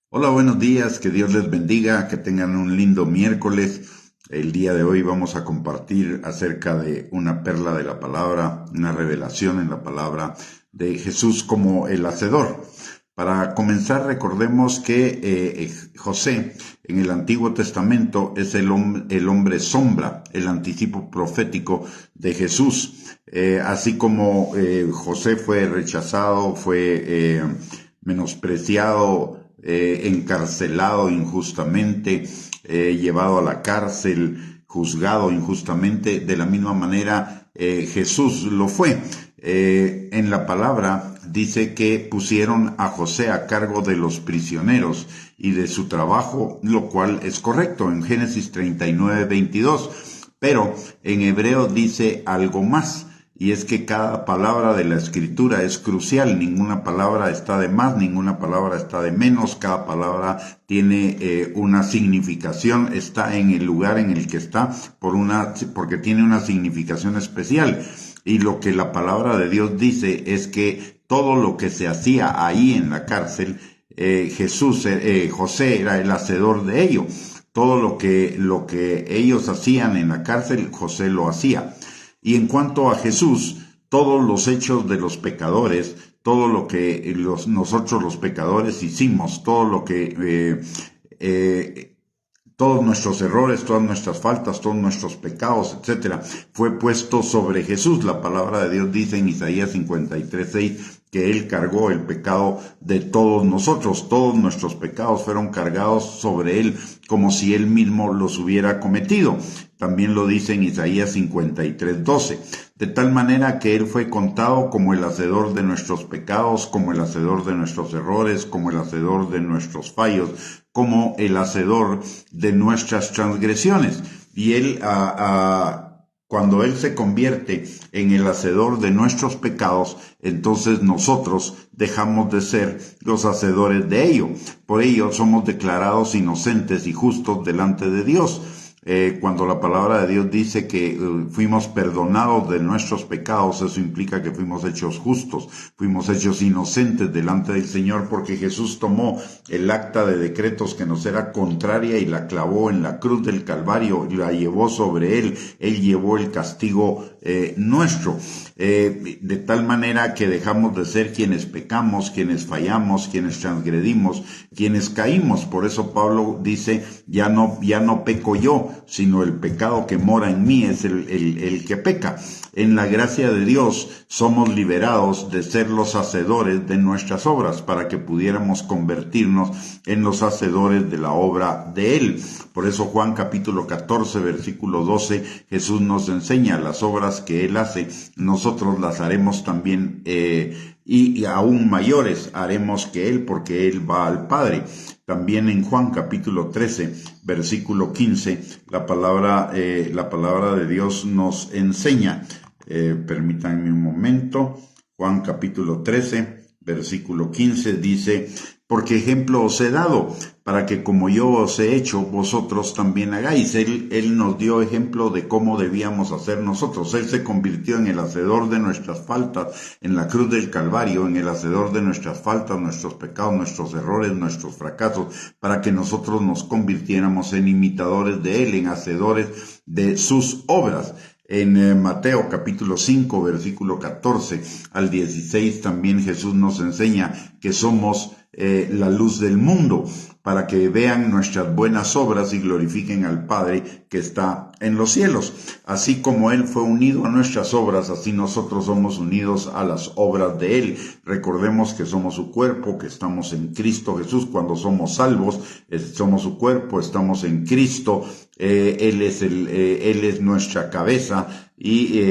Hola, buenos días, que Dios les bendiga, que tengan un lindo miércoles. El día de hoy vamos a compartir acerca de una perla de la palabra, una revelación en la palabra de Jesús como el hacedor. Para comenzar, recordemos que José en el Antiguo Testamento es el hombre sombra, el anticipo profético de Jesús. Así como José fue rechazado, fue menospreciado, encarcelado injustamente, llevado a la cárcel, juzgado injustamente, de la misma manera Jesús lo fue. En la palabra dice que pusieron a José a cargo de los prisioneros y de su trabajo, lo cual es correcto en Génesis 39:22, pero en hebreo dice algo más. Y es que cada palabra de la escritura es crucial, ninguna palabra está de más, ninguna palabra está de menos, cada palabra tiene una significación, está en el lugar en el que está porque tiene una significación especial. Y lo que la palabra de Dios dice es que todo lo que se hacía ahí en la cárcel, José era el hacedor de ello. Todo lo que ellos hacían en la cárcel, José lo hacía. Y en cuanto a Jesús, todos los hechos de los pecadores, todo lo que nosotros los pecadores hicimos, todo lo que todos nuestros errores, todas nuestras faltas, todos nuestros pecados, etcétera, fue puesto sobre Jesús. La palabra de Dios dice en Isaías 53:6 que Él cargó el pecado de todos nosotros. Todos nuestros pecados fueron cargados sobre Él como si Él mismo los hubiera cometido. También lo dice en Isaías 53:12. De tal manera que Él fue contado como el hacedor de nuestros pecados, como el hacedor de nuestros errores, como el hacedor de nuestros fallos, como el hacedor de nuestras transgresiones. Y Él, cuando Él se convierte en el hacedor de nuestros pecados, entonces nosotros dejamos de ser los hacedores de ello. Por ello somos declarados inocentes y justos delante de Dios. Cuando la palabra de Dios dice que fuimos perdonados de nuestros pecados, eso implica que fuimos hechos justos, fuimos hechos inocentes delante del Señor, porque Jesús tomó el acta de decretos que nos era contraria y la clavó en la cruz del Calvario y la llevó sobre Él llevó el castigo nuestro, de tal manera que dejamos de ser quienes pecamos, quienes fallamos, quienes transgredimos, quienes caímos. Por eso Pablo dice, ya no peco yo, sino el pecado que mora en mí es el que peca. En la gracia de Dios somos liberados de ser los hacedores de nuestras obras para que pudiéramos convertirnos en los hacedores de la obra de Él. Por eso Juan capítulo 14 versículo 12, Jesús nos enseña las obras que Él hace, nosotros las haremos también y aún mayores haremos que Él, porque Él va al Padre. También en Juan capítulo 13, versículo 15, la palabra de Dios nos enseña, permítanme un momento, Juan capítulo 13, versículo 15 dice, porque ejemplo os he dado, para que como yo os he hecho, vosotros también hagáis. Él nos dio ejemplo de cómo debíamos hacer nosotros. Él se convirtió en el hacedor de nuestras faltas, en la cruz del Calvario, en el hacedor de nuestras faltas, nuestros pecados, nuestros errores, nuestros fracasos, para que nosotros nos convirtiéramos en imitadores de Él, en hacedores de sus obras. En Mateo capítulo 5, versículo 14 al 16, también Jesús nos enseña que somos la luz del mundo, para que vean nuestras buenas obras y glorifiquen al Padre que está en los cielos. Así como Él fue unido a nuestras obras, así nosotros somos unidos a las obras de Él. Recordemos que somos su cuerpo, que estamos en Cristo Jesús. Cuando somos salvos, somos su cuerpo, estamos en Cristo. Él es nuestra cabeza y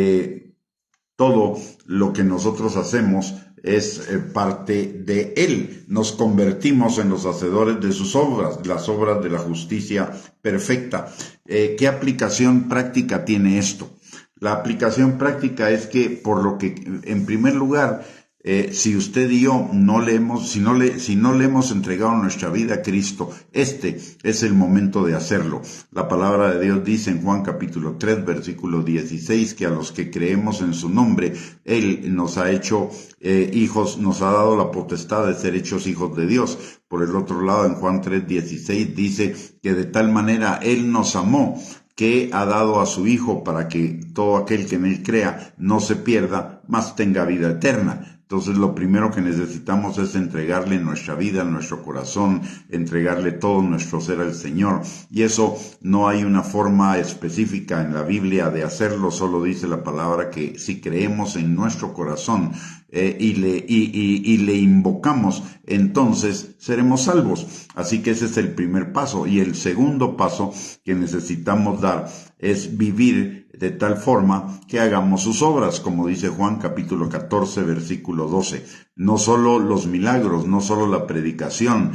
todo lo que nosotros hacemos es parte de Él. Nos convertimos en los hacedores de sus obras, las obras de la justicia perfecta. ¿Qué aplicación práctica tiene esto? La aplicación práctica es que, por lo que, en primer lugar, si usted y yo si no le hemos entregado nuestra vida a Cristo, este es el momento de hacerlo. La palabra de Dios dice en Juan capítulo 3, versículo 16, que a los que creemos en su nombre, Él nos ha hecho hijos, nos ha dado la potestad de ser hechos hijos de Dios. Por el otro lado, en Juan 3, 16 dice que de tal manera Él nos amó, que ha dado a su Hijo para que todo aquel que en Él crea no se pierda, mas tenga vida eterna. Entonces lo primero que necesitamos es entregarle nuestra vida, nuestro corazón, entregarle todo nuestro ser al Señor. Y eso no hay una forma específica en la Biblia de hacerlo, solo dice la palabra que si creemos en nuestro corazón y le invocamos, entonces seremos salvos. Así que ese es el primer paso. Y el segundo paso que necesitamos dar es vivir de tal forma que hagamos sus obras, como dice Juan capítulo 14, versículo 12. No solo los milagros, no solo la predicación,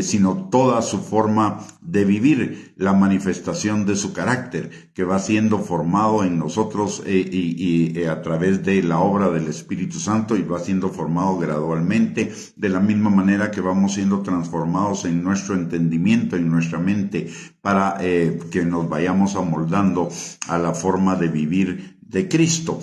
sino toda su forma de vivir, la manifestación de su carácter, que va siendo formado en nosotros y a través de la obra del Espíritu Santo, y va siendo formado gradualmente, de la misma manera que vamos siendo transformados en nuestro entendimiento, en nuestra mente, para que nos vayamos amoldando a la forma de vivir de Cristo,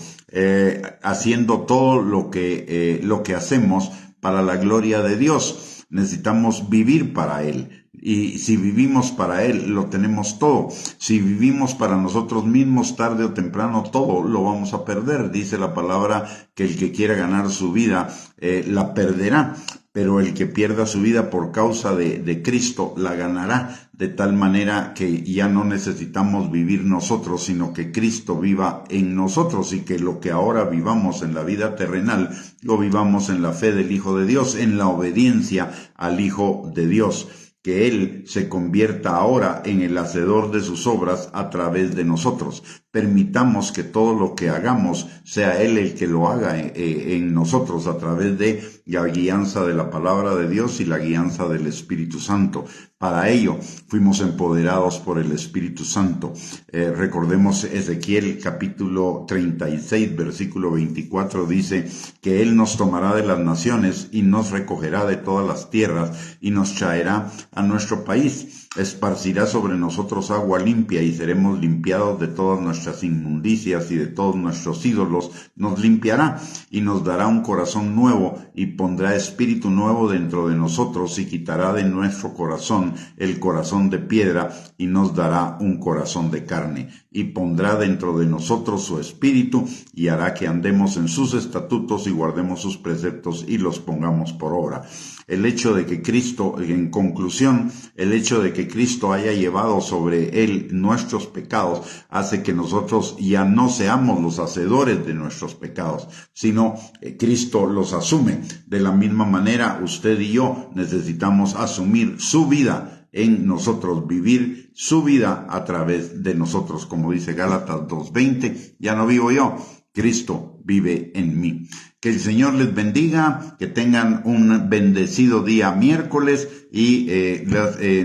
haciendo todo lo que hacemos para la gloria de Dios. Necesitamos vivir para Él. Y si vivimos para Él, lo tenemos todo. Si vivimos para nosotros mismos, tarde o temprano, todo lo vamos a perder. Dice la palabra que el que quiera ganar su vida, la perderá. Pero el que pierda su vida por causa de Cristo, la ganará, de tal manera que ya no necesitamos vivir nosotros, sino que Cristo viva en nosotros, y que lo que ahora vivamos en la vida terrenal, lo vivamos en la fe del Hijo de Dios, en la obediencia al Hijo de Dios. Que Él se convierta ahora en el hacedor de sus obras a través de nosotros. Permitamos que todo lo que hagamos sea Él el que lo haga en nosotros a través de la guianza de la palabra de Dios y la guianza del Espíritu Santo. Para ello fuimos empoderados por el Espíritu Santo. Recordemos Ezequiel capítulo 36, versículo 24, dice que Él nos tomará de las naciones y nos recogerá de todas las tierras y nos traerá a nuestro país. Esparcirá sobre nosotros agua limpia y seremos limpiados de todas nuestras inmundicias y de todos nuestros ídolos. Nos limpiará y nos dará un corazón nuevo y pondrá espíritu nuevo dentro de nosotros y quitará de nuestro corazón el corazón de piedra y nos dará un corazón de carne. Y pondrá dentro de nosotros su espíritu y hará que andemos en sus estatutos y guardemos sus preceptos y los pongamos por obra. El hecho de que Cristo, en conclusión, el hecho de que Cristo haya llevado sobre Él nuestros pecados hace que nosotros ya no seamos los hacedores de nuestros pecados, sino Cristo los asume. De la misma manera, usted y yo necesitamos asumir su vida en nosotros, vivir su vida a través de nosotros, como dice Gálatas 2:20, ya no vivo yo, Cristo vive en mí. Que el Señor les bendiga, que tengan un bendecido día miércoles y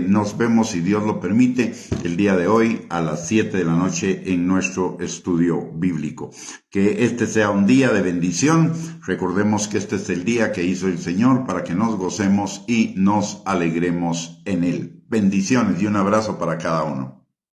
nos vemos, si Dios lo permite, el día de hoy a las 7 de la noche en nuestro estudio bíblico. Que este sea un día de bendición. Recordemos que este es el día que hizo el Señor para que nos gocemos y nos alegremos en Él. Bendiciones y un abrazo para cada uno.